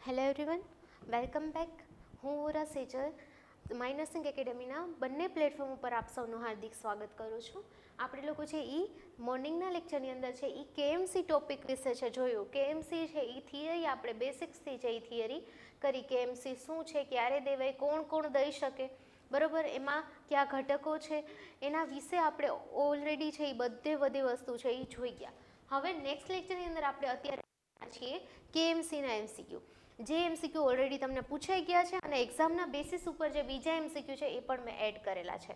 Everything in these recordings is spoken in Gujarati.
Hello everyone, welcome back. હું વોરા સેજલ માય નર્સિંગ એકેડમીના બંને પ્લેટફોર્મ ઉપર આપ સૌનું હાર્દિક સ્વાગત કરું છું. આપણે લોકો છે એ મોર્નિંગના લેક્ચરની અંદર છે એ કેએમસી ટોપિક વિશે છે જોયું. કેએમસી છે એ થિયરી આપણે બેસિક્સથી છે એ થિયરી કરી. કેએમસી શું છે, ક્યારે દેવાય, કોણ કોણ દઈ શકે, બરાબર, એમાં કયા ઘટકો છે, એના વિશે આપણે ઓલરેડી છે એ બધી વસ્તુ છે એ જોઈ ગયા. હવે નેક્સ્ટ લેક્ચરની અંદર આપણે અત્યારે છીએ કેએમસીના એમસીક્યુ. જે એમસીક્યુ ઓલરેડી તમને પૂછાઈ ગયા છે અને એક્ઝામના બેસિસ ઉપર જે બીજા એમસીક્યુ છે એ પણ મેં એડ કરેલા છે.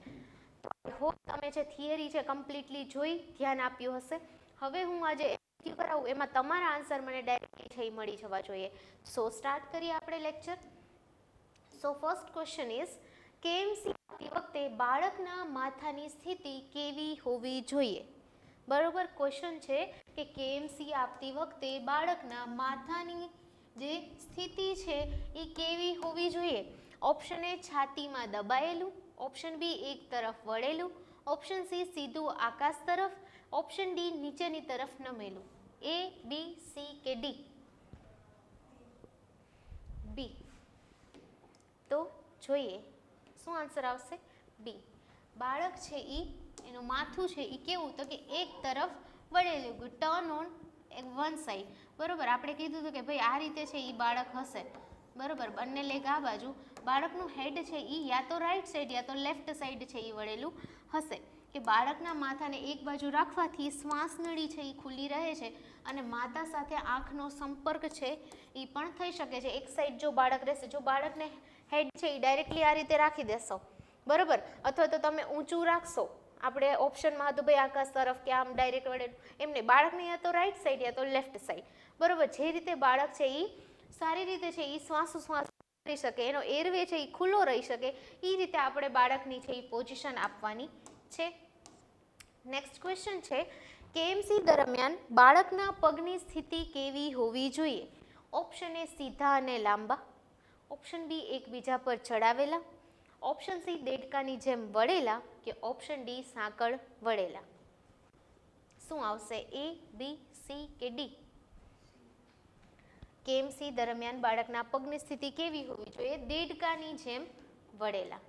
તો આઈ હોપ તમે જે થિયરી છે કમ્પ્લીટલી જોઈ ધ્યાન આપ્યું હશે. હવે હું આજે એમસીક્યુ કરાવું એમાં તમારા આન્સર મને ડાયરેક્ટલી છે એ મળી જવા જોઈએ. સો સ્ટાર્ટ કરીએ આપણે lecture. So first question is કેએમસી આપતી વખતે બાળકના માથાની સ્થિતિ કેવી હોવી જોઈએ? બરોબર, ક્વેશ્ચન છે કે કેએમસી આપતી વખતે બાળકના માથાની જે સ્થિતિ છે એ કેવી હોવી જોઈએ? ઓપ્શન એ છાતીમાં દબાયેલું, ઓપ્શન બી એક તરફ વળેલું, ઓપ્શન સી સીધું આકાશ તરફ, ઓપ્શન ડી નીચેની તરફ નમેલું. એ, બી, સી કે ડી? બી. તો જોઈએ શું આન્સર આવશે. બી. બાળક છે એનું માથું છે એ કેવું, તો કે એક તરફ વળેલું, ટર્ન ઓન વન સાઈડ. બરોબર, આપણે કીધું હતું કે ભાઈ આ રીતે છે એ બાળક હશે. બરોબર, બંને લેગ આ બાજુ, બાળકનું હેડ છે એ યા તો રાઈટ સાઈડ યા તો લેફ્ટ સાઈડ છે એ વળેલું હશે. કે બાળકના માથાને એક બાજુ રાખવાથી શ્વાસ નળી છે એ ખુલ્લી રહે છે અને માતા સાથે આંખનો સંપર્ક છે એ પણ થઈ શકે છે. એક સાઈડ જો બાળક રહેશે, જો બાળકને હેડ છે એ ડાયરેક્ટલી આ રીતે રાખી દેશો, બરોબર, અથવા તો તમે ઊંચું રાખશો, આપણે ઓપ્શનમાં હતું ભાઈ આકાશ તરફ કે આમ ડાયરેક્ટ વડે, એમને બાળકને યા તો રાઈટ સાઈડ યા તો લેફ્ટ સાઈડ, બરોબર, જે રીતે બાળક છે એ સારી રીતે છે એ શ્વાસોશ્વાસ કરી શકે, એનો એરવે છે એ ખુલ્લો રહી શકે, એ રીતે આપણે બાળકની છે એ પોઝિશન આપવાની છે. નેક્સ્ટ ક્વેશ્ચન છે કેએમસી દરમિયાન બાળકના પગની સ્થિતિ કેવી હોવી જોઈએ? ઓપ્શન એ સીધા અને લાંબા, ઓપ્શન બી એકબીજા પર ચડાવેલા, ઓપ્શન સી દેડકાની જેમ વળેલા કે ઓપ્શન ડી સાંકળ વળેલા. શું આવશે? એ, બી, સી કે ડી? કેએમસી દરમિયાન બાળકના પગની સ્થિતિ કેવી હોવી જોઈએ? દેડકાની જેમ વળેલા.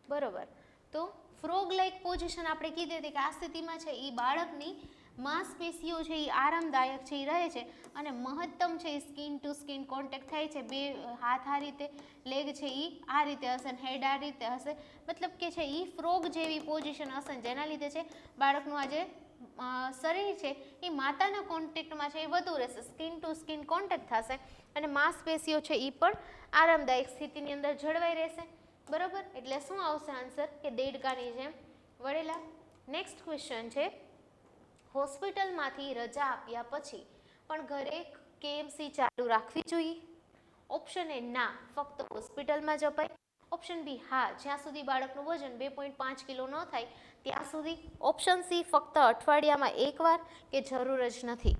બરોબર, તો ફ્રોગ લાઇક પોઝિશન આપણે કીધી હતી કે આ સ્થિતિમાં છે એ બાળકની માંસપેશીઓ છે એ આરામદાયક છે એ રહે છે અને મહત્તમ છે એ સ્કિન ટુ સ્કિન કોન્ટેક્ટ થાય છે. બે હાથ આ રીતે, લેગ છે એ આ રીતે હશે, હેડ આ રીતે હશે, મતલબ કે છે એ ફ્રોગ જેવી પોઝિશન હશે, જેના લીધે છે બાળકનું આ જે શરીર છે એ માતાના કોન્ટેક્ટમાં છે એ વધુ રહેશે, સ્કિન ટુ સ્કિન કોન્ટેક્ટ થશે અને માંસપેશીઓ છે એ પણ આરામદાયક સ્થિતિની અંદર જળવાઈ રહેશે. બરાબર, એટલે શું આવશે આન્સર? કે દેડકાની જેમ વળેલા. નેક્સ્ટ ક્વેશ્ચન છે હોસ્પિટલમાંથી રજા આપ્યા પછી પણ ઘરે કેએમસી ચાલુ રાખવી જોઈએ? ઓપ્શન એ ના, ફક્ત હોસ્પિટલમાં જ અપાય. ઓપ્શન બી હા, જ્યાં સુધી બાળકનું વજન 2.5 કિલો ન થાય ત્યાં સુધી. ઓપ્શન સી ફક્ત અઠવાડિયામાં એકવાર કે જરૂર જ નથી.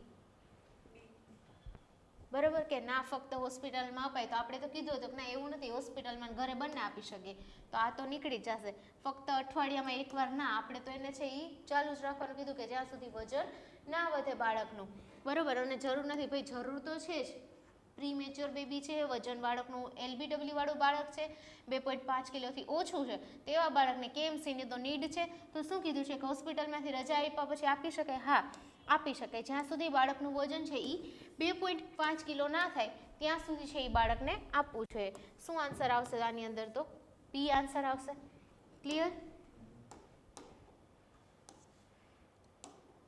બરાબર કે ના ફક્ત હોસ્પિટલમાં અપાય, તો આપણે તો કીધું હતું કે ના એવું નથી, હોસ્પિટલમાં ઘરે બંને આપી શકીએ, તો આ તો નીકળી જશે. ફક્ત અઠવાડિયામાં એકવાર ના, આપણે તો એને છે એ ચાલુ જ રાખવાનું કીધું કે જ્યાં સુધી વજન ના વધે બાળકનું. બરાબર, અને જરૂર નથી ભાઈ, જરૂર તો છે જ. પ્રીમેચ્યોર બેબી છે, વજન બાળકનું એલબીડબલ્યુ વાળું બાળક છે, 2.5 કિલોથી ઓછું છે, તેવા બાળકને કેએમસીની તો નીડ છે. તો શું કીધું છે કે હોસ્પિટલમાંથી રજા આપ્યા પછી આપી શકાય? હા, આપી શકાય, જ્યાં સુધી બાળકનું વજન છે એ 2.5 કિલો ના થાય ત્યાં સુધી છે એ બાળકને આપવું જોઈએ. શું આન્સર આવશે આની અંદર? તો બી આન્સર આવશે. ક્લિયર?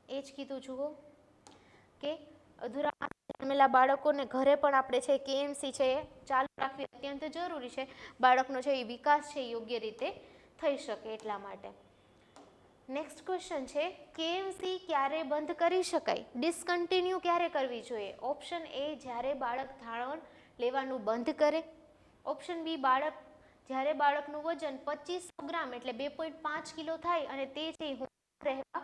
એ જ કીધું જુઓ કે અધૂરા જન્મેલા બાળકોને ઘરે પણ આપણે છે કેએમસી છે એ ચાલુ રાખવી અત્યંત જરૂરી છે. બાળકનો છે એ વિકાસ છે યોગ્ય રીતે થઈ શકે એટલા માટે. નેક્સ્ટ ક્વેશ્ચન છે કેએમસી ક્યારે બંધ કરી શકાય? ડિસકન્ટિન્યુ ક્યારે કરવી જોઈએ? ઓપ્શન એ જ્યારે બાળક ધારણ લેવાનું બંધ કરે, ઓપ્શન બી જ્યારે બાળકનું વજન 2500 ગ્રામ એટલે 2.5 કિલો થાય અને તે છે રહેવા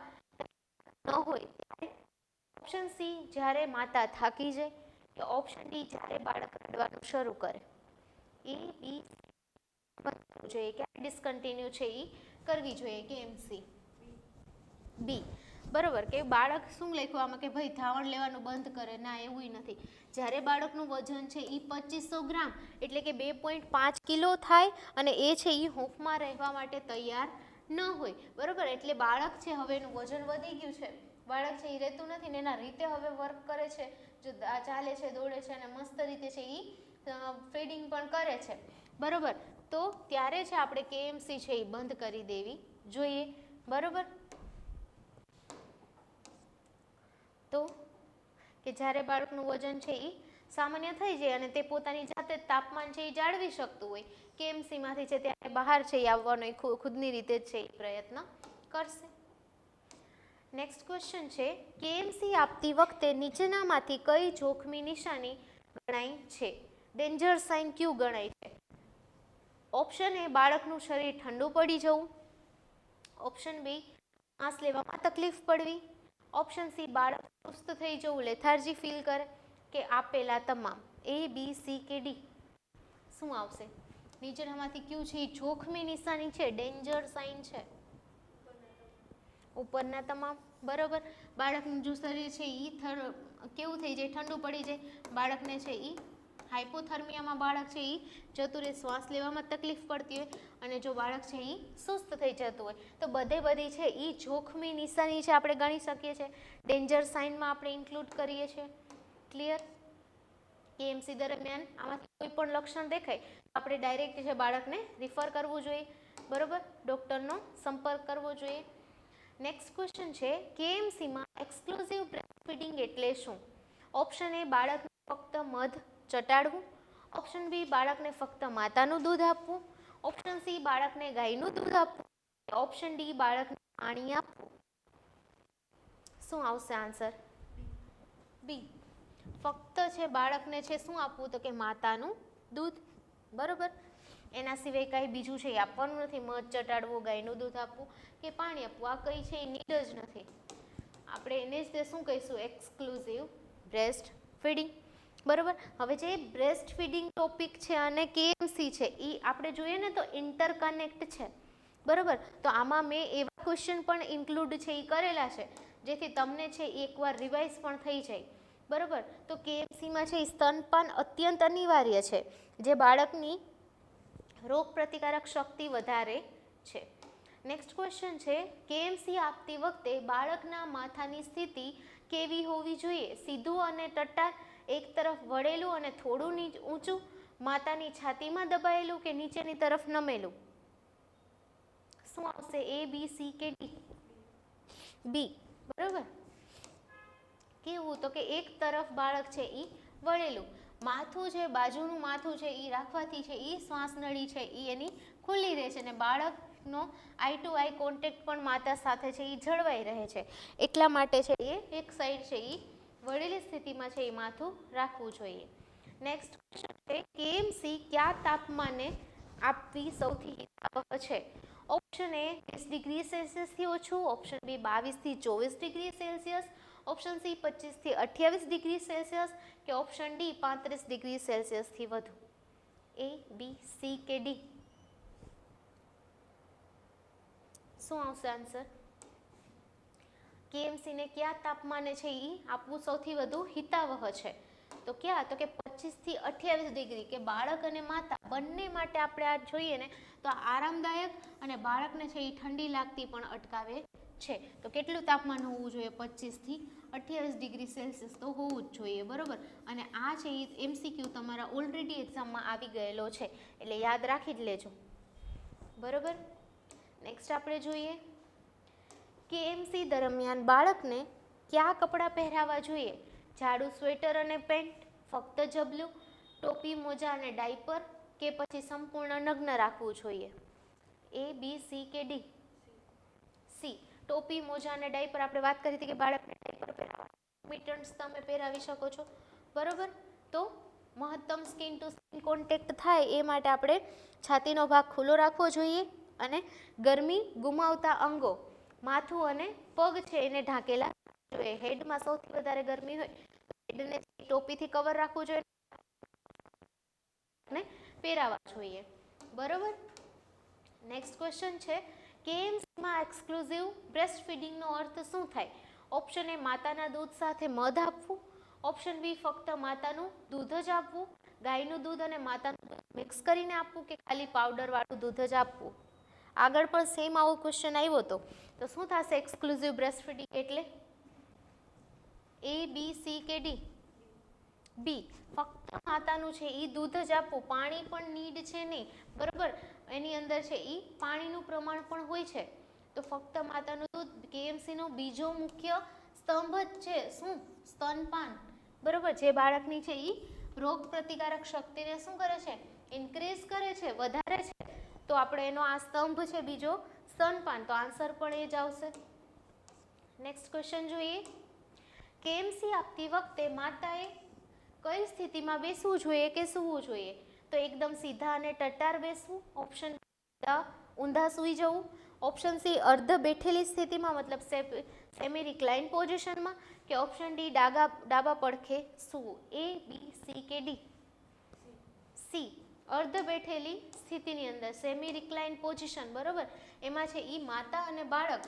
ન હોય ત્યારે, ઓપ્શન સી જ્યારે માતા થાકી જાય, કે ઓપ્શન ડી જ્યારે બાળક રડવાનું શરૂ કરે. એ, બી કરવું જોઈએ, ક્યારે ડિસકન્ટિન્યુ છે એ કરવી જોઈએ કેએમસી? બી. બરાબર, કે બાળક શું લખ્યું આમાં કે ભાઈ ધાવણ લેવાનું બંધ કરે, ના એવું નથી. જ્યારે બાળકનું વજન છે એ 2500 ગ્રામ એટલે કે 2.5 કિલો થાય અને એ છે એ હૂંફમાં રહેવા માટે તૈયાર ન હોય, બરાબર. એટલે બાળક છે હવે એનું વજન વધી ગયું છે, બાળક છે એ રહેતું નથી ને એના રીતે હવે વર્ક કરે છે, જો ચાલે છે, દોડે છે અને મસ્ત રીતે છે એ ફીડિંગ પણ કરે છે, બરાબર. તો ત્યારે છે આપણે કેએમસી છે એ બંધ કરી દેવી જોઈએ, બરાબર. તો કે જ્યારે બાળકનું વજન છે એ સામાન્ય થઈ જાય અને તે પોતાની જાતે તાપમાન છે એ જાળવી શકતું હોય, કેએમસીમાંથી છે ત્યારે બહાર છે એ આવવાનો એ ખુદની રીતે જ છે એ પ્રયત્ન કરશે. નેક્સ્ટ ક્વેશ્ચન છે, કેએમસી આપતી વખતે નીચેનામાંથી કઈ જોખમી નિશાની ગણાય છે? ડેન્જર સાઇન ક્યુ ગણાય છે? ઓપ્શન એ બાળકનું શરીર ઠંડુ પડી જવું, ઓપ્શન બી શ્વાસ લેવામાં તકલીફ પડવી, ઓપ્શન સી બાળક સુસ્ત થઈ જવું, લેથાર્જી ફીલ કરે, કે આપેલા તમામ? એ બી સી કે ડી શું આવશે? નીચેનામાંથી કયું છે એ જોખમી નિશાની છે, ડેન્જર સાઇન છે? ઉપરના તમામ, બરાબર. બાળકનું જો શરીર છે એ કેવું થઈ જાય, ઠંડુ પડી જાય, બાળકને છે એ હાઇપોથર્મિયામાં બાળક છે એ જતું રહે, શ્વાસ લેવામાં તકલીફ પડતી હોય અને જો બાળક છે એ સુસ્ત થઈ જતું હોય, તો બધી છે એ જોખમી નિશાની છે, આપણે ગણી શકીએ છીએ, ડેન્જર સાઇનમાં આપણે ઇન્ક્લુડ કરીએ છીએ. ક્લિયર? કેએમસી દરમિયાન આમાંથી કોઈ પણ લક્ષણ દેખાય તો આપણે ડાયરેક્ટ છે બાળકને રિફર કરવું જોઈએ, બરાબર, ડૉક્ટરનો સંપર્ક કરવો જોઈએ. નેક્સ્ટ ક્વેશ્ચન છે, કેએમસીમાં એક્સક્લુઝિવ બ્રેસ્ટ ફીડિંગ એટલે શું? ઓપ્શન એ બાળકને ફક્ત મધ ચટાડવું, ઓપ્શન બી બાળકને ફક્ત માતાનું દૂધ આપવું, ઓપ્શન સી બાળકને ગાયનું દૂધ આપવું, ઓપ્શન ડી બાળકને પાણી આપવું? શું આવશે આન્સર? બી, ફક્ત છે બાળકને છે શું આપવું, તો કે માતાનું દૂધ, બરાબર. એના સિવાય કાંઈ બીજું છે એ આપવાનું નથી, મધ ચટાડવું, ગાયનું દૂધ આપવું કે પાણી આપવું, આ કંઈ છે એ નીડ જ નથી. આપણે એને જ તે શું કહીશું, એક્સક્લુઝિવ બ્રેસ્ટ ફીડિંગ, બરાબર. હવે જે બ્રેસ્ટ ફીડિંગ ટોપિક છે અને કેએમસી છે એ આપણે જોઈએ ને તો ઇન્ટરકનેક્ટ છે, બરાબર. તો આમાં મેં એવા ક્વેશ્ચન પણ ઇન્ક્લુડ છે એ કરેલા છે જેથી તમને છે એકવાર રિવાઇઝ પણ થઈ જાય, બરાબર. તો કેએમસીમાં છે એ સ્તનપાન અત્યંત અનિવાર્ય છે, જે બાળકની રોગ પ્રતિકારક શક્તિ વધારે છે. નેક્સ્ટ ક્વેશ્ચન છે, કેએમસી આપતી વખતે બાળકના માથાની સ્થિતિ કેવી હોવી જોઈએ? સીધું અને ટટ્ટાર, એક તરફ વળેલું અને થોડું ઊંચું, માતાની છાતીમાં દબાયેલું કે નીચેની તરફ નમેલું? શું આવશે? એ બી સી કે ડી? બી, બરાબર. કેવું, તો કે એક તરફ બાળક છે એ વળેલું, માથું છે બાજુનું માથું છે એ રાખવાથી છે એ શ્વાસ નળી છે એ એની ખુલ્લી રહે છે અને બાળકનો આઈ ટુ આઈ કોન્ટેક્ટ પણ માતા સાથે છે એ જળવાઈ રહે છે, એટલા માટે છે એ એક સાઈડ છે એ વળેલી સ્થિતિમાં છે એ માથું રાખવું જોઈએ. નેક્સ્ટ ક્વેશ્ચન છે, કેએમસી કયા તાપમાને આપવી સૌથી હિતાવહ છે? ઓપ્શન એ 30 ડિગ્રી સેલ્સિયસથી ઓછું, ઓપ્શન બી 22 થી 24 ડિગ્રી સેલ્સિયસ, ઓપ્શન સી 25 થી 28 ડિગ્રી સેલ્સિયસ કે ઓપ્શન ડી 35 ડિગ્રી સેલ્સિયસથી વધુ? એ બી સી કે ડી? શું આવશે આન્સર? કેએમસીને કયા તાપમાને છે એ આપવું સૌથી વધુ હિતાવહ છે? તો ક્યાં, તો કે 25 થી 28 ડિગ્રી, કે બાળક અને માતા બંને માટે આપણે આ જોઈએ ને તો આરામદાયક અને બાળકને છે એ ઠંડી લાગતી પણ અટકાવે છે. તો કેટલું તાપમાન હોવું જોઈએ? 25 થી 28 ડિગ્રી સેલ્સિયસ તો હોવું જ જોઈએ, બરાબર. અને આ છે એ એમસીક્યુ તમારા ઓલરેડી એક્ઝામમાં આવી ગયેલો છે, એટલે યાદ રાખી જ લેજો, બરાબર. નેક્સ્ટ આપણે જોઈએ, કેએમસી દરમિયાન બાળકને કયા કપડાં પહેરાવવા જોઈએ? જાડું સ્વેટર અને પેન્ટ, ફક્ત જબલું, ટોપી, મોજા અને ડાયપર કે પછી સંપૂર્ણ નગ્ન રાખવું જોઈએ? એ બી સી કે ડી? સી, ટોપી, મોજા અને ડાયપર. આપણે વાત કરી હતી કે બાળકને ડાયપર પહેરાવવા, મિટન્સ તમે પહેરાવી શકો છો, બરાબર. તો મહત્તમ સ્કિન ટુ સ્કિન કોન્ટેક્ટ થાય એ માટે આપણે છાતીનો ભાગ ખુલ્લો રાખવો જોઈએ અને ગરમી ગુમાવતા અંગો, માથું અને પગ છે એને ઢાંકેલા જોઈએ. હેડમાં સૌથી વધારે ગરમી હોય તો હેડને ટોપીથી કવર રાખવું જોઈએ અને પહેરાવવા જોઈએ, બરાબર. નેક્સ્ટ ક્વેશ્ચન છે, કેએમસીમાં એક્સક્લુઝિવ બ્રેસ્ટ ફીડિંગનો અર્થ શું થાય? ઓપ્શન એ માતાના દૂધ સાથે મધ આપવું, ઓપ્શન બી ફક્ત માતાનું દૂધ જ આપવું, ગાયનું દૂધ અને માતાનું દૂધ મિક્સ કરીને આપવું કે ખાલી પાવડરવાળું દૂધ જ આપવું. આગળ પણ સેમ આવો ક્વેશ્ચન આવ્યો હતો, તો શું થશે એક્સક્લુઝિવ બ્રેસ્ટ ફીડિંગ એટલે? એ, બી, સી કે ડી? બી, ફક્ત માતાનું છે એ દૂધ જ આપવું, પાણી પણ નીડ છે નહીં, બરાબર, એની અંદર છે એ પાણીનું પ્રમાણ પણ હોય છે, તો ફક્ત માતાનું દૂધ કેએમસીનો બીજો મુખ્ય સ્તંભ જ છે. શું? સ્તનપાન, બરાબર, જે બાળકની છે એ રોગ પ્રતિકારક શક્તિને શું કરે છે? ઇન્ક્રીઝ કરે છે, વધારે છે, તો આપણે એનો આ સ્તંભ છે બીજો સ્તનપાન, તો આન્સર પણ એ જ આવશે. નેક્સ્ટ ક્વેશ્ચન જોઈએ. કેએમસી આપતી વખતે માતાએ કઈ સ્થિતિમાં બેસવું જોઈએ કે સૂવું જોઈએ? તો એકદમ સીધા અને ટટ્ટાર બેસવું, ઓપ્શન ઊંધા સૂઈ જવું, ઓપ્શન સી અર્ધ બેઠેલી સ્થિતિમાં મતલબ સેમી રિક્લાઇન પોઝિશનમાં, કે ઓપ્શન ડી ડાબા પડખે સૂવું. એ, બી, સી કે ડી? સી, અર્ધ બેઠેલી સ્થિતિની અંદર સેમી રિક્લાઇન પોઝિશન, બરોબર, એમાં છે એ માતા અને બાળક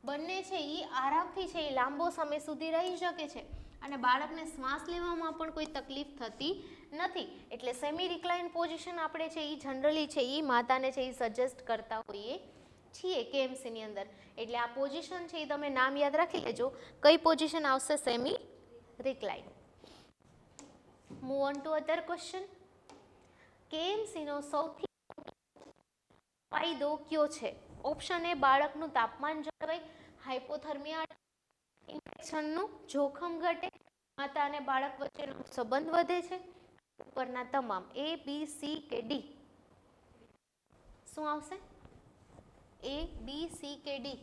બંને છે એ આરામથી છે એ લાંબો સમય સુધી રહી શકે છે અને બાળકને શ્વાસ લેવામાં પણ કોઈ તકલીફ થતી નથી, એટલે સેમી રિક્લાઇન પોઝિશન આપણે છે એ જનરલી છે એ માતાને છે એ સજેસ્ટ કરતા હોઈએ છીએ કેએમસીની અંદર. એટલે આ પોઝિશન છે એ તમે નામ યાદ રાખી લેજો, કઈ પોઝિશન આવશે? Semi recline. Move on to other question. કેએમસીનો સૌથી ફાયદો કયો છે? ઓપ્શન એ બાળકનું તાપમાન જળવાય, હાઇપોથર્મિયા, ઇન્ફેક્શનનું જોખમ ઘટે, માતા અને બાળક વચ્ચેનો સંબંધ વધે છે, ઉપરના તમામ. એ, બી, સી કે ડી? શું આવશે? એ, બી, સી કે ડી?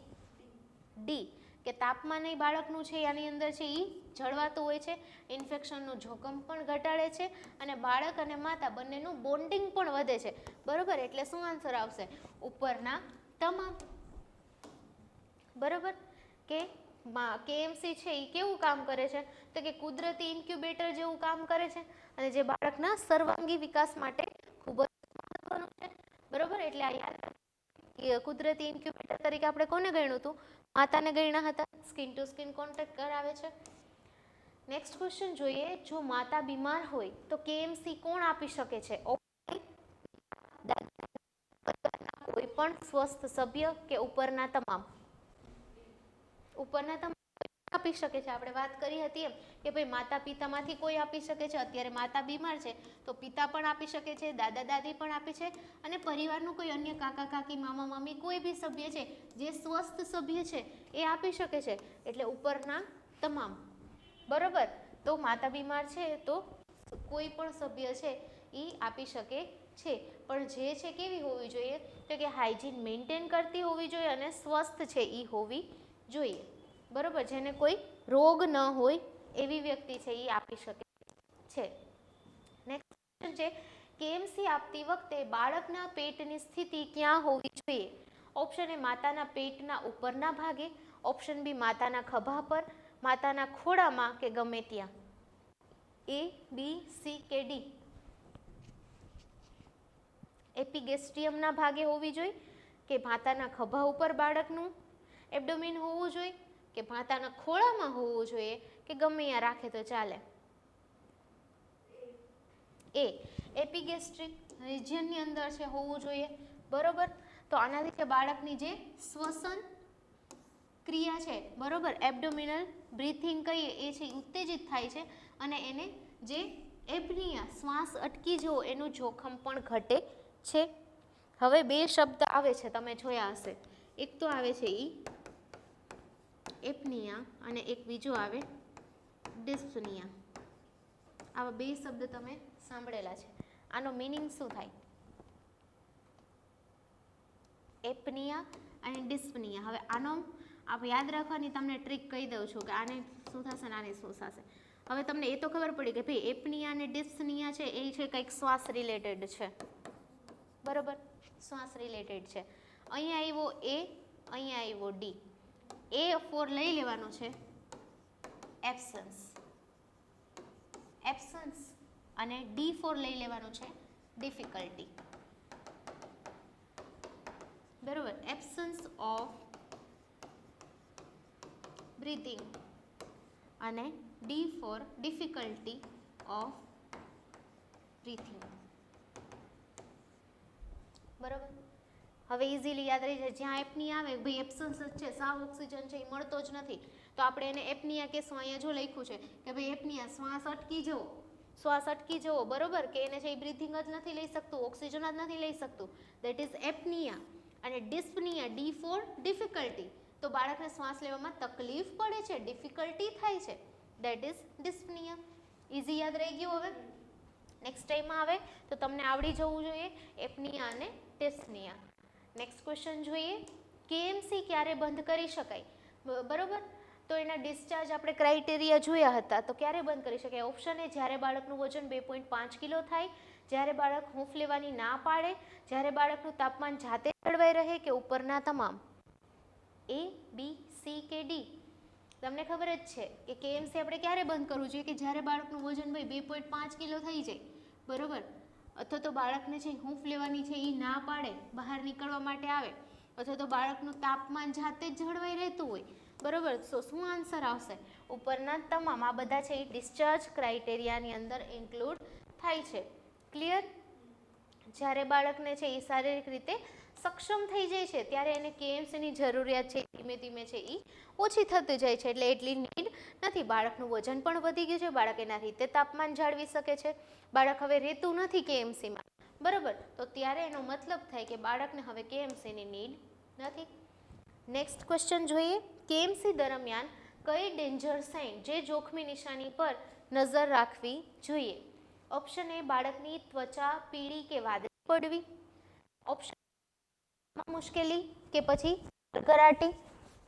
ડી, કે તાપમાન એ બાળકનું છે આની અંદર છે એ જળવાતું હોય છે, ઇન્ફેક્શનનું જોખમ પણ ઘટાડે છે અને બાળક અને માતા બંનેનું બોન્ડિંગ પણ વધે છે, બરોબર, એટલે શું આન્સર આવશે? ઉપરના તમામ. બરોબર, કે કેએમસી છે એ કેવું કામ કરે છે? તો કે કુદરતી ઇન્ક્યુબેટર જેવું કામ કરે છે અને જે બાળકના સર્વાંગી વિકાસ માટે ખૂબ જ મહત્વનું છે, બરોબર, એટલે આ યાદ કુદરતી ઇન્ક્યુબેટર તરીકે આપણે કોને ગણ્યું હતું? માતાને ગણ્યા હતા. સ્કિન ટુ સ્કિન કોન્ટેક્ટ કરાવે છે. નેક્સ્ટ ક્વેશ્ચન જોઈએ. જો માતા બીમાર હોય તો કેએમસી કોણ આપી શકે છે? કોઈ પણ સ્વસ્થ સભ્ય કે ઉપરના તમામ? ઉપરના તમામ આપી શકે છે. આપણે વાત કરી હતી એમ કે ભાઈ માતા પિતામાંથી કોઈ આપી શકે છે. અત્યારે માતા બીમાર છે તો પિતા પણ આપી શકે છે, દાદા દાદી પણ આપે છે અને પરિવારનું કોઈ અન્ય કાકા કાકી, મામા મામી, કોઈ બી સભ્ય છે જે સ્વસ્થ સભ્ય છે એ આપી શકે છે, એટલે ઉપરના તમામ, બરોબર. તો માતા બીમાર છે તો કોઈ પણ સભ્ય છે એ આપી શકે છે, પણ જે છે કેવી હોવી જોઈએ? તો કે હાઇજીન મેન્ટેન કરતી હોવી જોઈએ અને સ્વસ્થ છે એ હોવી જોઈએ, બરોબર, જેને કોઈ રોગ ન હોય એવી વ્યક્તિ છે એ આપી શકે છે. નેક્સ્ટ ક્વેશ્ચન છે. કેએમસી આપતી વખતે બાળકના પેટની સ્થિતિ ક્યાં હોવી જોઈએ? ઓપ્શન એ માતાના પેટના ઉપરના ભાગે, ઓપ્શન બી માતાના ખભા પર, માતાના ખોળામાં કે ગમે ત્યાં. એ, બી, સી કે ડી? એપિગેસ્ટ્રિયમના ભાગે હોવી જોઈએ કે માતાના ખભા ઉપર બાળકનું એબ્ડોમિન હોવું જોઈએ કે માતાના ખોળામાં હોવું જોઈએ કે ગમે ત્યાં રાખે તો ચાલે? એ, એપિગેસ્ટ્રિક રિજિયનની અંદર છે હોવું જોઈએ, બરોબર. તો આનાથી કે બાળકની જે શ્વસન ક્રિયા છે, બરોબર, એબ્ડોમિનલ બ્રીથિંગ કહીએ એ છે ઉત્તેજિત થાય છે અને એને જે એપનિયા શ્વાસ અટકી જવો એનું જોખમ પણ ઘટે છે. હવે બે શબ્દ આવે છે, તમે જોયા હશે, એક તો આવે છે ઈ એપનિયા અને એક બીજો આવે ડિસ્પનિયા. આવા બે શબ્દ તમે સાંભળેલા છે. આનો મિનિંગ શું થાય? એપનિયા અને ડિસ્પનિયા. હવે આનો આપણે યાદ રાખવાની તમને ટ્રીક કહી દઉં છું કે આને શું થશે અને આને શું થશે. હવે તમને એ તો ખબર પડી કે ભાઈ એપનિયા અને ડિસ્પનિયા છે એ છે કંઈક શ્વાસ રિલેટેડ છે, બરોબર, શ્વાસ રિલેટેડ છે. અહીંયા આવ્યો એ, અહીંયા આવ્યો ડી. એ ફોર લઈ લેવાનો છે એબ્સન્સ, એબ્સન્સ, અને ડી ફોર લઈ લેવાનું છે ડિફિકલ્ટી, બરોબર, એબ્સન્સ ઓફ બ્રીથિંગ અને D for difficulty of breathing. બરાબર. હવે ઇઝીલી યાદ રહી જાય. જ્યાં એપનિયા આવે ભાઈ એબ્સન્સ જ છે, સાવ ઓક્સિજન છે એ મળતો જ નથી, તો આપણે એને એપનિયા કહેશું. અહીંયા જો લખ્યું છે કે ભાઈ એપનિયા શ્વાસ અટકી જવો, બરોબર, કે એને છે એ બ્રીથિંગ જ નથી લઈ શકતું, ઓક્સિજન જ નથી લઈ શકતું, દેટ ઇઝ એપનિયા. અને ડિસ્પનિયા, ડી ફોર ડિફિકલ્ટી, તો બાળકને શ્વાસ લેવામાં તકલીફ પડે છે, ડિફિકલ્ટી થાય છે, દેટ ઇઝ ડિસ્પનિયા. ઇઝી યાદ રહી ગયું. હવે નેક્સ્ટ ટાઈમમાં આવે તો તમને આવડી જવું જોઈએ એપનિયા અને ડિસ્પનિયા. નેક્સ્ટ ક્વેશ્ચન જોઈએ. કેએમસી ક્યારે બંધ કરી શકાય? બરોબર, તો એના ડિસ્ચાર્જ આપણે ક્રાઇટેરિયા જોયા હતા. તો ક્યારે બંધ કરી શકાય? ઓપ્શન એ, જ્યારે બાળકનું વજન 2.5 કિલો થાય, જ્યારે બાળક હૂંફ લેવાની ના પાડે, જ્યારે બાળકનું તાપમાન જાતે જળવાઈ રહે, કે ઉપરના તમામ. એ, બી, સી કે ડી? તમને ખબર જ છે કે કેએમસી આપણે ક્યારે બંધ કરવું જોઈએ? કે જ્યારે બાળકનું વજન ભાઈ 2.5 કિલો થઈ જાય, બરોબર, અથવા તો બાળકને છે હૂંફ લેવાની છે એ ના પાડે, બહાર નીકળવા માટે આવે, અથવા તો બાળકનું તાપમાન જાતે જ જળવાઈ રહેતું હોય, બરોબર. તો શું આન્સર આવશે? ઉપરના તમામ. આ બધા છે એ ડિસ્ચાર્જ ક્રાઇટેરિયાની અંદર ઇન્ક્લુડ થાય છે. ક્લિયર? જ્યારે બાળકને છે એ શારીરિક રીતે સક્ષમ થઈ જાય છે ત્યારે એને કેએમસીની જરૂરિયાત છે ધીમે ધીમે છે એ ઓછી થતી જાય છે, એટલે એટલી નીડ નથી. બાળકનું વજન પણ વધી ગયું છે, બાળક એના રીતે તાપમાન જાળવી શકે છે, બાળક હવે રહેતું નથી કેએમસીમાં, બરોબર, તો ત્યારે એનો મતલબ થાય કે બાળકને હવે કેએમસીની નીડ નથી. નેક્સ્ટ ક્વેશ્ચન જોઈએ. કેએમસી દરમિયાન કઈ ડેન્જર સાઇન, જે જોખમી નિશાની પર નજર રાખવી જોઈએ? ઓપ્શન એ, બાળકની ત્વચા પીળી કે વાદળી પડવી, ઓપ્શન મુશ્કેલી કે પછી કરાટી,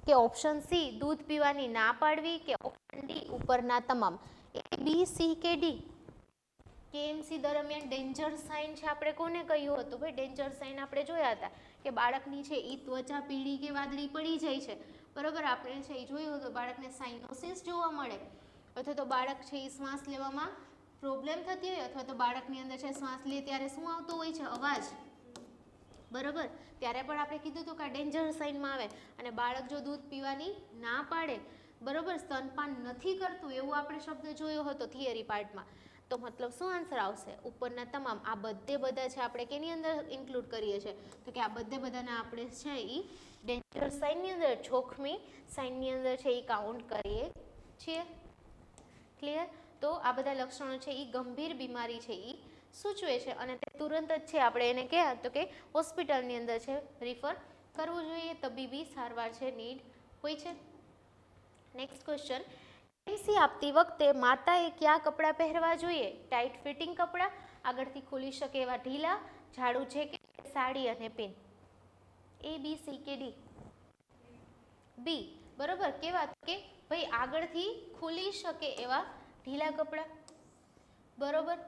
કે ઓપ્શન સી દૂધ પીવાની ના પાડવી, કે ઓપ્શન ડી ઉપરના તમામ. એ, બી, સી કે ડી? કેએમસી દરમિયાન ડેન્જર સાઇન છે આપણે કોને કહ્યું હતું? ભાઈ ડેન્જર સાઇન આપણે જોયા હતા કે બાળકની છે એ ત્વચા પીળી કે વાદળી પડી જાય છે, બરોબર, આપણે છે એ જોયું હતું. બાળકને સાઇનોસિસ જોવા મળે, અથવા તો બાળક છે એ શ્વાસ લેવામાં પ્રોબ્લેમ થતી હોય, અથવા તો બાળકની અંદર છે શ્વાસ લે ત્યારે શું આવતો હોય છે? અવાજ, બરોબર. ત્યારે પણ આપણે કીધું હતું કે આ ડેન્જર સાઇનમાં આવે. અને બાળક જો દૂધ પીવાની ના પાડે, બરોબર, સ્તનપાન નથી કરતું, એવું આપણે શબ્દ જોયો હતો થિયરી પાર્ટમાં, તો મતલબ શું આન્સર આવશે? ઉપરના તમામ. આ બધા છે આપણે કેની અંદર ઇન્ક્લુડ કરીએ છીએ? તો કે આ બધાના આપણે છે એ ડેન્જર સાઇનની અંદર, જોખમી સાઇનની અંદર છે એ કાઉન્ટ કરીએ છીએ. ક્લિયર? તો આ બધા લક્ષણો છે એ ગંભીર બીમારી છે એ સૂચવે છે, અને તે તુરંત જ છે આપણે એને કહેવાય તો કે હોસ્પિટલની અંદર છે રિફર કરવું જોઈએ, તબીબી સારવાર છે નીડ હોય છે. Next question. કેએમસી આપતી વખતે માતાએ કયા કપડાં પહેરવા જોઈએ? ટાઈટ ફિટિંગ કપડાં, આગળથી ખુલી શકે એવા ઢીલા, જાડું જેકેટ, સાડી અને પેન. એ, બી, સી કે ડી? બી, બરોબર. કેવા? કે ભાઈ આગળથી ખુલી શકે એવા ઢીલા કપડાં, બરોબર.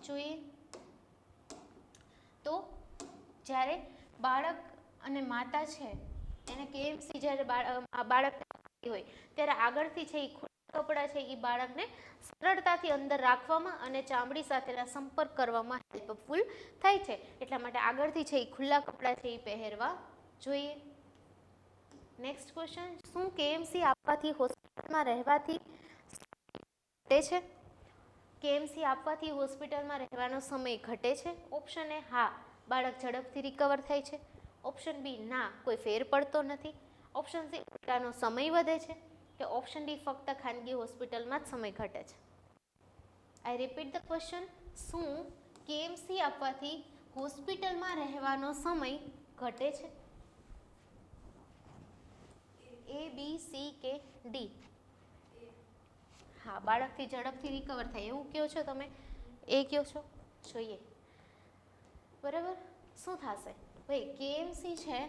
જોઈએ તો જ્યારે બાળક અને માતા છે એને કેએમસી જ્યારે બાળક હોય ત્યારે આગળથી છે એ ખુલ્લા કપડાં છે એ બાળકને સરળતાથી અંદર રાખવામાં અને ચામડી સાથેના સંપર્ક કરવામાં હેલ્પફુલ થાય છે, એટલા માટે આગળથી છે એ ખુલ્લા કપડાં છે એ પહેરવા જોઈએ. Next question. શું કેએમસી આપવાથી હોસ્પિટલમાં રહેવાથી ઘટે છે? કેએમસી આપવાથી હોસ્પિટલમાં રહેવાનો સમય ઘટે છે? ઓપ્શન એ, હા, બાળક ઝડપથી રિકવર થાય છે, ઓપ્શન બી, ના, કોઈ ફેર પડતો નથી, ઓપ્શન સી, ઉલટાનો સમય વધે છે, કે ઓપ્શન ડી, ફક્ત ખાનગી હોસ્પિટલમાં જ સમય ઘટે છે. આઈ રિપીટ ધ ક્વેશ્ચન. શું કેએમસી આપવાથી હોસ્પિટલમાં રહેવાનો સમય ઘટે છે? એ, બી, સી કે ડી? હા, બાળકથી ઝડપથી રિકવર થાય એવું કહો છો તમે? એ કહો છો. જોઈએ બરાબર શું થશે? ભાઈ કેએમસી છે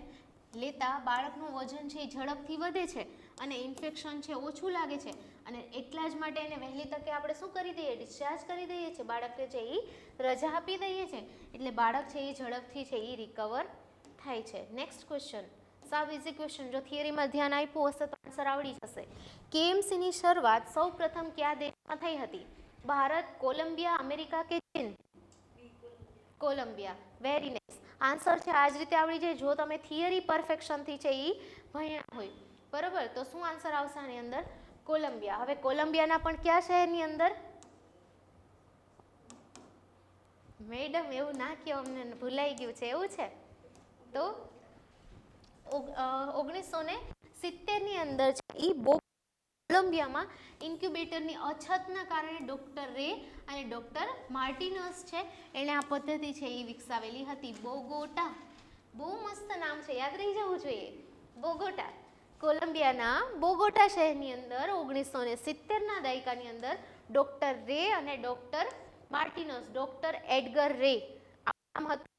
લેતા બાળકનું વજન છે એ ઝડપથી વધે છે અને ઇન્ફેક્શન છે ઓછું લાગે છે, અને એટલા જ માટે એને વહેલી તકે આપણે શું કરી દઈએ? ડિસ્ચાર્જ કરી દઈએ છીએ, બાળકને છે એ રજા આપી દઈએ છીએ, એટલે બાળક છે એ ઝડપથી છે એ રિકવર થાય છે. Next question. સાવ ઇઝી ક્વેશ્ચન, જો થિયરીમાં ધ્યાન આપ્યું હશે તો આન્સર આવડી જશે. કેએમસીની શરૂઆત સૌ પ્રથમ કયા દેશમાં થઈ હતી? ભારત, કોલંબિયા, અમેરિકા કે ચીન? કોલંબિયા. Very nice. આન્સર છે આ જ રીતે આવડી જાય જો તમે થિયરી પરફેક્શનથી છે એ ભણ્યા હોય. બરોબર, તો શું આન્સર આવશે આની અંદર? કોલંબિયા. હવે કોલંબિયાના પણ કયા શહેરની અંદર? મેડમ એવું ના કહો, અમને ભૂલાઈ ગયું છે એવું છે. તો 1970ની અંદર છે એ કોલંબિયામાં ઇન્ક્યુબેટરની અછતના કારણે ડૉક્ટર રે અને ડૉક્ટર માર્ટિનસ છે એણે આ પદ્ધતિ છે એ વિકસાવેલી હતી. બોગોટા, બહુ મસ્ત નામ છે, યાદ રહી જવું જોઈએ. બોગોટા, કોલંબિયાના બોગોટા શહેરની અંદર 1970ના દાયકાની અંદર ડૉક્ટર રે અને ડૉક્ટર માર્ટિનસ, ડૉક્ટર એડગર રે આમ હતું,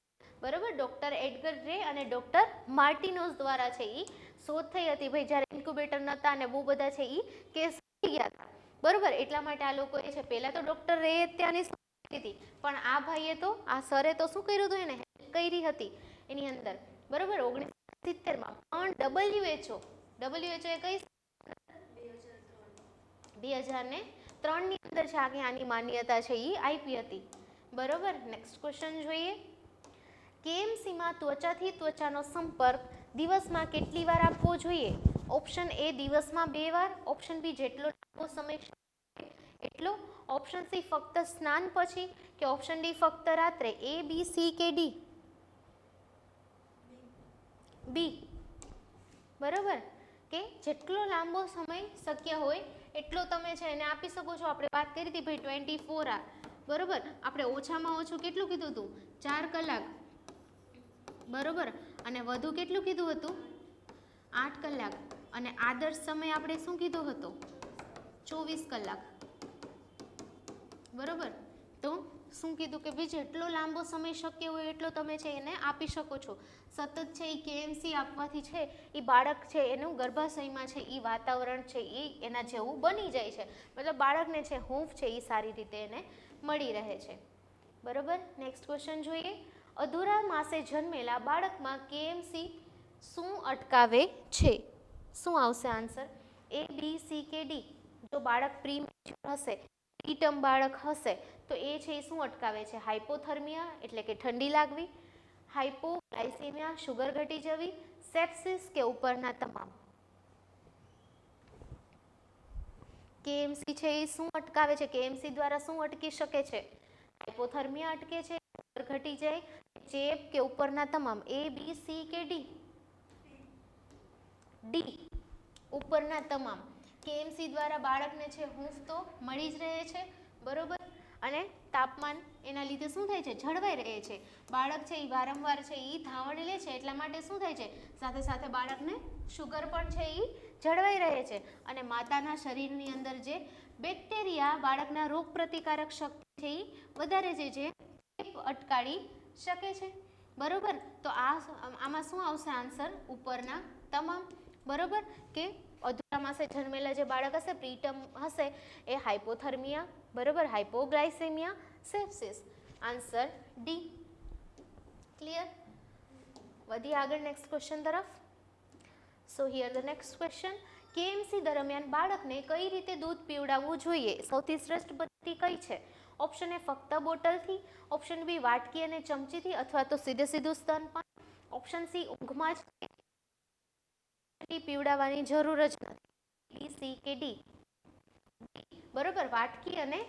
બરોબર. ડૉક્ટર એડગર રે અને ડૉક્ટર માર્ટિનોસ દ્વારા છે એ શોધ થઈ હતી. ભાઈ જ્યારે ઇન્ક્યુબેટર નહોતા અને બહુ બધા છે એ કેસ થઈ ગયા હતા, બરોબર. એટલા માટે આ લોકોએ છે પહેલા તો ડૉક્ટર રે ત્યાંની હતી, પણ આ ભાઈએ તો આ સરે તો શું કર્યું હતું, એને હેલ્પ કરી હતી એની અંદર, બરોબર. 1970માં પણ WHO એ કઈ 2003ની અંદર છે આની માન્યતા છે એ આપી હતી, બરોબર. નેક્સ્ટ ક્વેશ્ચન જોઈએ. કેએમસીમાં ત્વચાથી ત્વચાનો સંપર્ક દિવસમાં કેટલી વાર આપવો જોઈએ? ઓપ્શન એ દિવસમાં 2 વાર, ઓપ્શન બી જેટલો લાંબો સમય એટલો, ઓપ્શન સી ફક્ત સ્નાન પછી, કે ઓપ્શન ડી ફક્ત રાત્રે. એ, બી, સી કે ડી? બી, બરોબર, કે જેટલો લાંબો સમય શક્ય હોય એટલો તમે છે એને આપી શકો છો. આપણે વાત કરી હતી ભાઈ 24 hour, બરોબર. આપણે ઓછામાં ઓછું કેટલું કીધું હતું? 4 કલાક, બરોબર. અને વધુ કેટલું કીધું હતું? 8 કલાક. અને આદર્શ સમય આપણે શું કીધો હતો? 24 કલાક, બરોબર. તો શું કીધું કે ભાઈ જેટલો લાંબો સમય શક્ય હોય એટલો તમે છે એને આપી શકો છો. સતત છે એ કેએમસી આપવાથી છે એ બાળક છે એનું ગર્ભાશયમાં છે એ વાતાવરણ છે એ એના જેવું બની જાય છે, મતલબ બાળકને છે હૂંફ છે એ સારી રીતે એને મળી રહે છે, બરોબર. નેક્સ્ટ ક્વેશ્ચન જોઈએ. અધૂરા માસે જન્મેલા બાળકમાં કેએમસી શું અટકાવે છે? શું આવશે આન્સર? એ, બી, સી કે ડી? જો બાળક પ્રીમેચ્યોર હશે, પ્રીટર્મ બાળક હશે તો એ છે એ શું અટકાવે છે? હાઇપોથર્મિયા એટલે કે ઠંડી લાગવી, હાઇપોગ્લાયસેમિયા શુગર ઘટી જવી, સેપ્સિસ કે ઉપરના તમામ? કેએમસી છે એ શું અટકાવે છે? કેએમસી દ્વારા શું અટકી શકે છે? હાઇપોથર્મિયા અટકે છે, શુગર ઘટી જાય, ચેપ કે ઉપરના તમામ? એ, બી, સી કે ડી? ડી, ઉપરના તમામ. કેએમસી દ્વારા બાળકને છે હૂંફ તો મળી જ રહે છે, બરોબર. અને તાપમાન એના લીધે શું થાય છે? જળવાઈ રહે છે. બાળક છે એ વારંવાર છે એ ધાવણ લે છે એટલા માટે શું થાય છે? સાથે સાથે બાળકને શુગર પણ છે એ જળવાઈ રહે છે. અને માતાના શરીરની અંદર જે બેક્ટેરિયા બાળકના રોગ પ્રતિકારક શક્તિ છે એ વધારે છે, જે અટકાવી શકે છે, બરોબર. તો આમાં શું આવશે આન્સર? ઉપરના તમામ, બરોબર. કે અધૂરા માસે જન્મેલા જે બાળક હશે, પ્રીટર્મ હશે, એ હાઇપોથર્મિયા, બરોબર, હાઇપોગ્લાયસેમિયા, સેપ્સિસ. Answer D. ક્લિયર? વધી આગળ નેક્સ્ટ ક્વેશ્ચન તરફ. સો હિયર ધ નેક્સ્ટ ક્વેશ્ચન. કેએમસી દરમિયાન બાળકને કઈ રીતે દૂધ પીવડાવવું જોઈએ? સૌથી શ્રેષ્ઠ પદ્ધતિ કઈ છે? ઓપ્શન એ ફક્ત બોટલથી, ઓપ્શન બી વાટકી અને ચમચીથી અથવા તો સીધું સ્તનપાન, ઓપ્શન સી ઊંઘમાં જ પીવડાવવાની જરૂર જ નથી, બી, સી કે ડી? બરોબર, વાટકી અને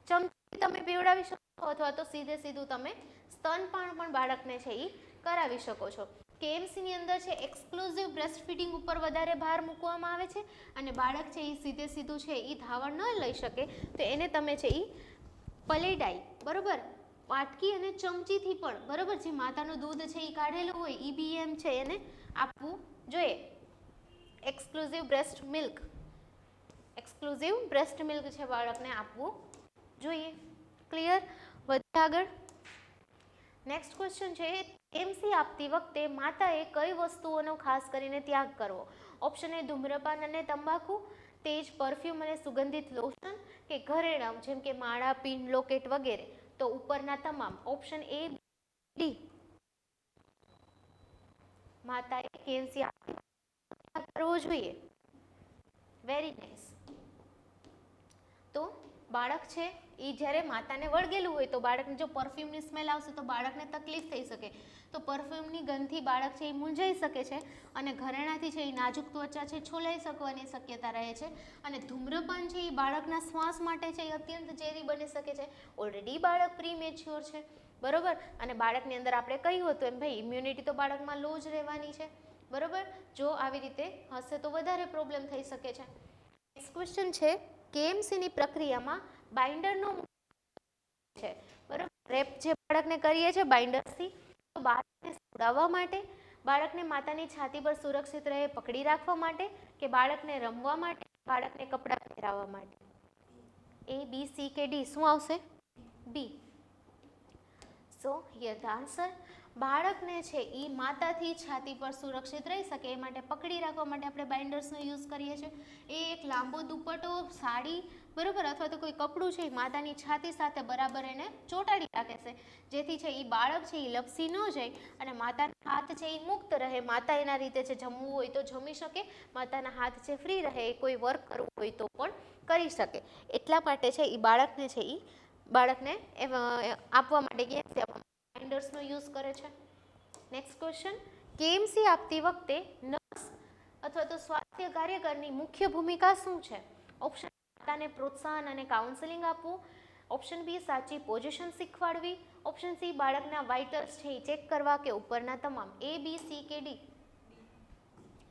ચમચી તમે પીવડાવી શકો અથવા તો સીધું તમે સ્તનપાન પણ બાળકને છે એ કરાવી શકો છો. કેએમસીની અંદર છે એક્સક્લુઝિવ બ્રેસ્ટ ફીડિંગ ઉપર વધારે ભાર મૂકવામાં આવે છે અને બાળક છે એ સીધું છે એ ધાવણ ન લઈ શકે તો એને તમે છે એ પલેડાઈ, બરોબર, વાટકી અને ચમચીથી પણ, બરોબર, જે માતાનું દૂધ છે એ કાઢેલું હોય EBM છે એને આપવું જોઈએ. એક્સક્લુઝિવ બ્રેસ્ટ મિલ્ક છે બાળકને આપવું જોઈએ. ક્લિયર? વધીએ આગળ. નેક્સ્ટ ક્વેશ્ચન છે. કેએમસી આપતી વખતે માતાએ કઈ વસ્તુઓનો ખાસ કરીને ત્યાગ કરવો? ઓપ્શન એ ધૂમ્રપાન અને તંબાકુ, તેજ પરફ્યુમ અને સુગંધિત લોશન, કે ઘરેણાં જેમ કે માળા, પિન, લોકેટ વગેરે? તો ઉપરના તમામ. Option A, D? માતાએ કેએમસી કરવો જોઈએ. Very nice. તો બાળક છે એ જ્યારે માતાને વળગેલું હોય તો બાળકને જો પરફ્યુમની સ્મેલ આવશે તો બાળકને તકલીફ થઈ શકે, તો પરફ્યુમની ગંધથી બાળક છે એ મૂંઝાઈ શકે છે અને ઘરેણાથી છે એ નાજુક ત્વચા છે છોલાઈ શકવાની શક્યતા રહે છે. અને ધૂમ્રપાન છે એ બાળકના શ્વાસ માટે છે એ અત્યંત ઝેરી બની શકે છે. ઓલરેડી બાળક પ્રીમેચ્યોર છે, બરોબર, અને બાળકની અંદર આપણે કહ્યું હતું એમ ભાઈ ઇમ્યુનિટી તો બાળકમાં લો જ રહેવાની છે, બરોબર. જો આવી રીતે હશે તો વધારે પ્રોબ્લેમ થઈ શકે છે. નેક્સ્ટ ક્વેશ્ચન છે કેએમસીની પ્રક્રિયામાં બાઇન્ડરનો છે, બરોબર. રેપ જે બાળકને કરીએ છીએ બાઇન્ડર્સથી, તો બાળકને સુડાવવા માટે, બાળકને માતાની છાતી પર સુરક્ષિત રહે પકડી રાખવા માટે, કે બાળકને રમવા માટે, બાળકને કપડાં પહેરાવવા માટે? A, B, C કે D? શું આવશે? B. So here the answer. બાળકને છે એ માતાથી છાતી પર સુરક્ષિત રહી શકે એ માટે પકડી રાખવા માટે આપણે બાઇન્ડર્સનો યુઝ કરીએ છીએ. એ એક લાંબો દુપટ્ટો, સાડી, બરોબર, અથવા તો કોઈ કપડું છે એ માતાની છાતી સાથે બરાબર એને ચોંટાડી રાખે છે, જેથી છે એ બાળક છે એ લપસી ન જાય અને માતાના હાથ છે એ મુક્ત રહે. માતા એના રીતે છે જમવું હોય તો જમી શકે, માતાના હાથ છે ફ્રી રહે, કોઈ વર્ક કરવું હોય તો પણ કરી શકે. એટલા માટે છે એ બાળકને છે એ બાળકને આપવા માટે કેએમસી બાઇન્ડર્સનો યુઝ કરે છે. નેક્સ્ટ ક્વેશ્ચન, કેએમસી આપતી વખતે નર્સ અથવા તો સ્વાસ્થ્ય કાર્યકરની મુખ્ય ભૂમિકા શું છે? ઓપ્શન માતાને પ્રોત્સાહન અને કાઉન્સેલિંગ આપવું, ઓપ્શન બી સાચી પોઝિશન શીખવાડવી, ઓપ્શન સી બાળકના વાઇટલ્સ છે એ ચેક કરવા, કે ઉપરના તમામ? A, B, C કે D?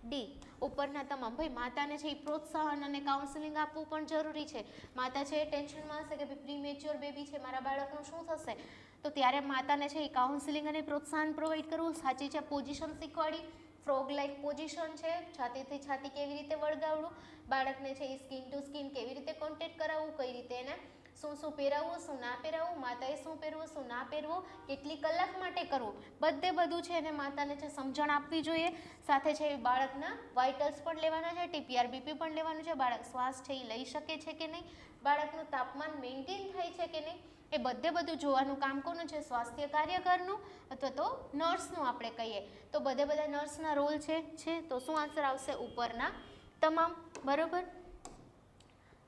ડી, ઉપરના તમામ. ભાઈ માતાને છે એ પ્રોત્સાહન અને કાઉન્સેલિંગ આપવું પણ જરૂરી છે. માતા છે ટેન્શનમાં હશે કે ભાઈ પ્રીમેચ્યોર બેબી છે, મારા બાળકનું શું થશે, તો ત્યારે માતાને છે એ કાઉન્સેલિંગ અને પ્રોત્સાહન પ્રોવાઈડ કરવું, સાચી છે પોઝિશન શીખવાડી, ફ્રોગ લાઇક પોઝિશન છે, છાતીથી છાતી કેવી રીતે વળગાવવું, બાળકને છે એ સ્કિન ટુ સ્કિન કેવી રીતે કોન્ટેક્ટ કરાવવું, કઈ રીતે એને શું પહેરાવવું, શું ના પહેરાવવું, માતાએ શું પહેરવું, શું ના પહેરવું, કેટલી કલાક માટે કરવું, બધે બધું છે એને માતાને છે સમજણ આપવી જોઈએ. સાથે છે બાળકના વાઇટલ્સ પણ લેવાના છે, ટીપીઆર બીપી પણ લેવાનું છે, બાળક શ્વાસ છે એ લઈ શકે છે કે નહીં, બાળકનું તાપમાન મેન્ટેન થાય છે કે નહીં, એ બધું જોવાનું કામ કોનું છે? સ્વાસ્થ્ય કાર્યકરનું અથવા તો નર્સનું આપણે કહીએ. તો બધા નર્સના રોલ છે. તો શું આન્સર આવશે? ઉપરના તમામ, બરોબર.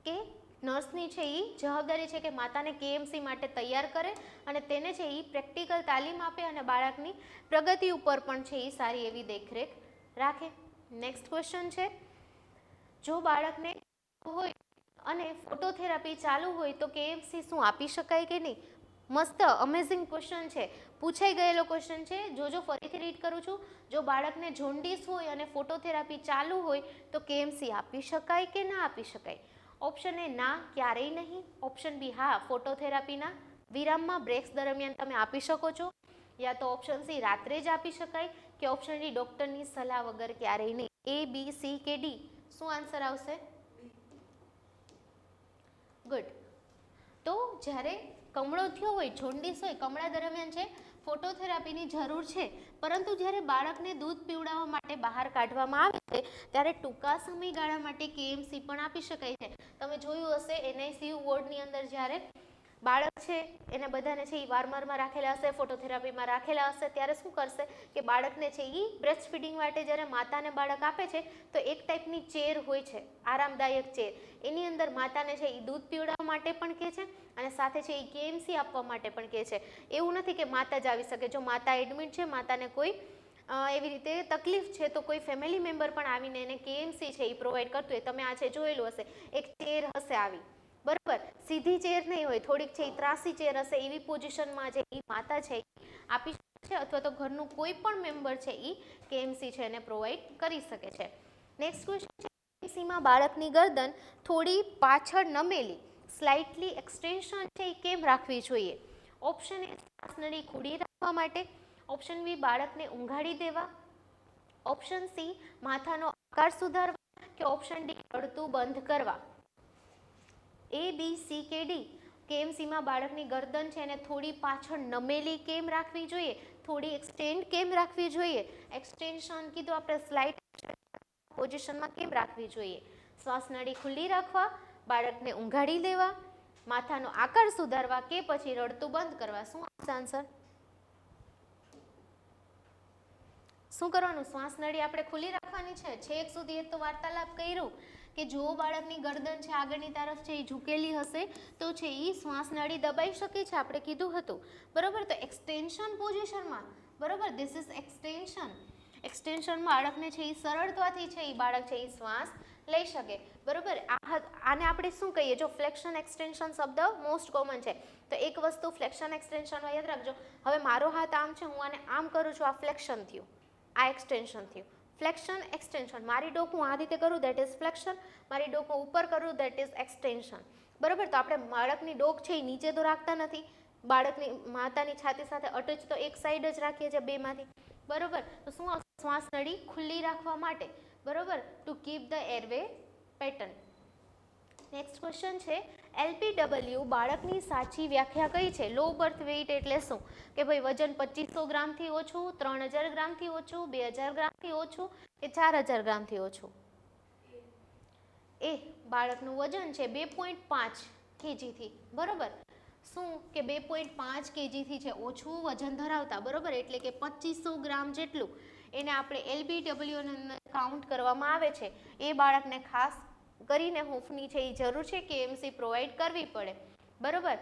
કે નર્સની છે એ જવાબદારી છે કે માતાને કેએમસી માટે તૈયાર કરે અને તેને છે એ પ્રેક્ટિકલ તાલીમ આપે અને બાળકની પ્રગતિ ઉપર પણ છે એ સારી એવી દેખરેખ રાખે. નેક્સ્ટ ક્વેશ્ચન છે, જો બાળકને હોય અને ફોટોથેરાપી ચાલુ હોય તો કેએમસી શું આપી શકાય કે નહીં? મસ્ત અમેઝિંગ ક્વેશ્ચન છે, પૂછાઈ ગયેલો ક્વેશ્ચન છે. જો ફરીથી રીડ કરું છું, જો બાળકને જોન્ડિસ હોય અને ફોટોથેરાપી ચાલુ હોય તો કેએમસી આપી શકાય કે ના આપી શકાય? ઓપ્શન એ ના, ક્યારેય નહીં. ઓપ્શન બી હા, ફોટોથેરાપીના વિરામમાં બ્રેક્સ દરમિયાન તમે આપી શકો છો. યા તો ઓપ્શન સી રાત્રે જ આપી શકાય, કે ઓપ્શન ડી ડૉક્ટરની સલાહ વગર ક્યારેય નહીં. A, B, C કે D? શું આન્સર આવશે? ગુડ. તો જ્યારે કમળો થયો હોય, જોન્ડિસ હોય, કમળા દરમિયાન છે ફોટોથેરાપીની જરૂર છે, પરંતુ જ્યારે બાળકને દૂધ પીવડાવવા માટે બહાર કાઢવામાં આવે છે ત્યારે ટૂંકા સમયગાળા માટે કેએમસી પણ આપી શકાય છે. તમે જોયું હશે એનઆઈસીયુ વોર્ડની અંદર જ્યારે બાળક છે એને બધાને છે એ વાર્મરમાં રાખેલા હશે, ફોટોથેરાપીમાં રાખેલા હશે, ત્યારે શું કરશે કે બાળકને છે એ બ્રેસ્ટ ફીડિંગ માટે જ્યારે માતાને બાળક આપે છે તો એક ટાઈપની ચેર હોય છે, આરામદાયક ચેર, એની અંદર માતાને છે એ દૂધ પીવડાવવા માટે પણ કહે છે અને સાથે છે એ કેએમસી આપવા માટે પણ કહે છે. એવું નથી કે માતા જ આવી શકે, જો માતા એડમિટ છે, માતાને કોઈ એવી રીતે તકલીફ છે તો કોઈ ફેમિલી મેમ્બર પણ આવીને એને કેએમસી છે એ પ્રોવાઈડ કરતું હોય. તમે આ છે જોયેલું હશે, એક ચેર હશે આવી, બરાબર, સીધી ચેર નહીં હોય, થોડીક છે એ ત્રાસી ચેર હશે, એવી પોઝિશનમાં છે એ માતા છે આપી શકે છે અથવા તો ઘરનું કોઈ પણ મેમ્બર છે એ કેએમસી છે એને પ્રોવાઈડ કરી શકે છે. નેક્સ્ટ ક્વેશ્ચન છે, કેએમસીમાં બાળકની ગરદન થોડી પાછળ નમેલી, સ્લાઇટલી એક્સટેન્શન છે એ કેમ રાખવી જોઈએ? ઓપ્શન એ શ્વાસનળી ખુલ્લી રાખવા માટે, ઓપ્શન બી બાળકને ઊંઘાડી દેવા, ઓપ્શન સી માથાનો આકાર સુધારવા, કે ઓપ્શન ડી રડતું બંધ કરવા? A, B, C કે D? કેએમસીમાં બાળકની ગરદન છે એને થોડી પાછળ નમેલી કેમ રાખવી જોઈએ, થોડી એક્સટેન્ડ કેમ રાખવી જોઈએ, એક્સટેન્શન કીધું આપણે સ્લાઇડ પોઝિશનમાં કેમ રાખવી જોઈએ, શ્વાસનળી ખુલ્લી રાખવા, બાળકને ઊંઘાડી દેવા, માથાનો આકાર સુધારવા, કે પછી રડતું બંધ કરવા? શું આન્સર? શું કરવાનું? શ્વાસનળી આપણે ખુલ્લી રાખવાની છે. છેક સુધી એક તો વાર્તાલાપ કર્યું કે જો બાળકની ગરદન છે આગળની તરફ છે એ ઝૂકેલી હશે તો છે એ શ્વાસ નળી દબાઈ શકે છે, આપણે કીધું હતું બરાબર. તો એક્સટેન્શન પોઝિશનમાં બરાબર, ધીસ ઇઝ એક્સટેન્શન. એક્સટેન્શન બાળકને છે એ સરળતાથી છે એ બાળક છે એ શ્વાસ લઈ શકે બરાબર. આને આપણે શું કહીએ, જો ફ્લેક્શન એક્સટેન્શન શબ્દ મોસ્ટ કોમન છે તો એક વસ્તુ ફ્લેક્શન એક્સટેન્શનમાં યાદ રાખજો. હવે મારો હાથ આમ છે, હું આને આમ કરું છું, આ ફ્લેક્શન થયું, આ એક્સટેન્શન થયું. ફ્લેક્શન એક્સટેન્શન, મારી ડોક હું આ રીતે કરું દેટ ઇઝ ફ્લેક્શન, મારી ડોક હું ઉપર કરું દેટ ઇઝ એક્સટેન્શન બરાબર. તો આપણે બાળકની ડોક છે એ નીચે તો રાખતા નથી, બાળકની માતાની છાતી સાથે અટેચ તો એક સાઈડ જ રાખીએ છીએ બેમાંથી બરાબર. તો શું આવશે, શ્વાસ નળી ખુલ્લી રાખવા માટે બરાબર, to keep the airway pattern. Next question છે LPW બાળકની સાચી વ્યાખ્યા કઈ છે? લો બર્થ વેઇટ એટલે શું? કે ભાઈ વજન 2500 ગ્રામથી ઓછું, 3000 ગ્રામથી ઓછું, 2000 ગ્રામથી ઓછું કે 4000 ગ્રામથી ઓછું? એ બાળકનું વજન છે 2.5 kgથી બરાબર. શું કે 2.5 kgથી છે ઓછું વજન ધરાવતા બરાબર, એટલે કે 2500 ગ્રામ જેટલું એને આપણે LBW ની કાઉન્ટ કરવામાં આવે છે. એ બાળકને ખાસ કરીને હૂંફની છે એ જરૂર છે KMC પ્રોવાઈડ કરવી પડે બરાબર,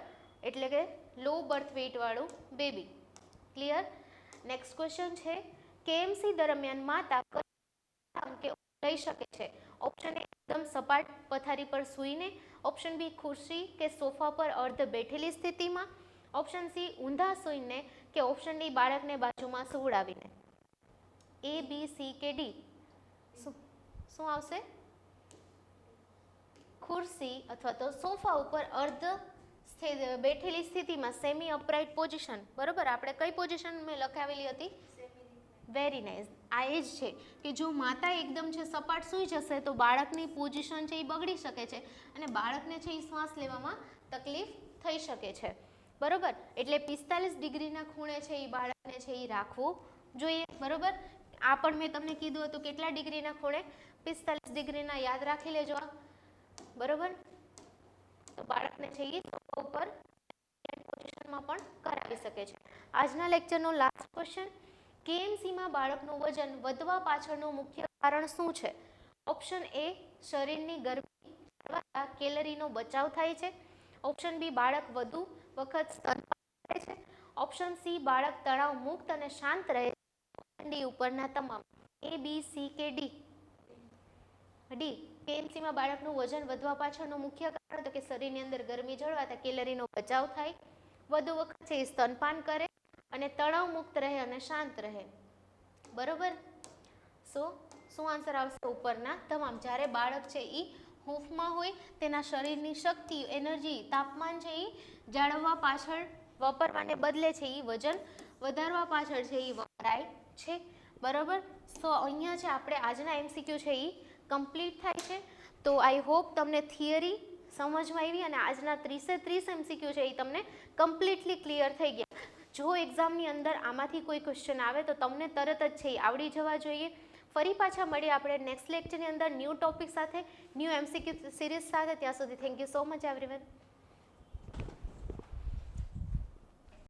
એટલે કે લો બર્થ વેઇટ વાળું બેબી. ક્લિયર? નેક્સ્ટ ક્વેશ્ચન છે KMC દરમિયાન માતા કે લઈ શકે છે? ઓપ્શન એ એકદમ સપાટ પથારી પર સૂઈને, ઓપ્શન બી ખુરશી કે સોફા પર અર્ધ બેઠેલી સ્થિતિમાં, ઓપ્શન સી ઊંધા સૂઈને કે ઓપ્શન ડી બાળકને બાજુમાં સુવડાવીને. A B C કે D? શું આવશે? ખુરશી અથવા તો સોફા ઉપર અર્ધ બેઠેલી સ્થિતિમાં, સેમી અપરાઇટ પોઝિશન બરાબર. આપણે કઈ પોઝિશન મેં લખાવેલી હતી? Very nice. આ એ જ છે કે જો માતા એકદમ છે સપાટ સૂઈ જશે તો બાળકની પોઝિશન છે એ બગડી શકે છે અને બાળકને છે એ શ્વાસ લેવામાં તકલીફ થઈ શકે છે બરાબર. એટલે 45 ડિગ્રીના ખૂણે છે એ બાળકને છે એ રાખવું જોઈએ બરાબર. આ પણ મેં તમને કીધું હતું કેટલા ડિગ્રીના ખૂણે? 45 ડિગ્રીના, યાદ રાખી લેજો બરાબર. તો બાળકને છે એ સોફા ઉપર પોઝિશનમાં પણ કરાવી શકે છે. આજના લેક્ચરનો લાસ્ટ ક્વેશ્ચન, KMCમાં બાળકનું વજન વધવા પાછળનું મુખ્ય કારણ શું છે? ઓપ્શન એ શરીરની ગરમી વધતા કેલરીનો બચાવ થાય છે, ઓપ્શન બી બાળક વધુ વખત સ્તનપાન કરે છે, ઓપ્શન સી બાળક તણાવ મુક્ત અને શાંત રહે છે, ઓપ્શન ડી ઉપરના તમામ. A B C કે D? ડી. KMCમાં બાળકનું વજન વધવા પાછળનું મુખ્ય કારણ તો કે શરીરની અંદર ગરમી જળવાતા કેલરીનો બચાવ થાય, વધુ વખત છે સ્તનપાન કરે અને તણાવ મુક્ત રહે અને શાંત રહે બરોબર. શું આન્સર આવશે? ઉપરના તમામ. જ્યારે બાળક છે એ હૂંફમાં હોય તેના શરીરની શક્તિ, એનર્જી, તાપમાન છે એ જાળવવા પાછળ વાપરવાને બદલે છે એ વજન વધારવા પાછળ છે એ વપરાય છે બરાબર. સો અહીંયા છે આપણે આજના MCQ છે એ કમ્પ્લીટ થાય છે. તો આઈ હોપ તમને થિયરી સમજમાં આવી અને આજના 30 MCQ છે એ તમને કમ્પ્લીટલી ક્લિયર થઈ ગયા. જો એક્ઝામની અંદર આમાંથી કોઈ ક્વેશ્ચન આવે તો તમને તરત જ છે એ આવડી જવા જોઈએ. ફરી પાછા મળીએ આપણે નેક્સ્ટ લેક્ચરની અંદર ન્યૂ ટોપિક સાથે, ન્યૂ MCQ સિરીઝ સાથે. ત્યાં સુધી thank you so much everyone.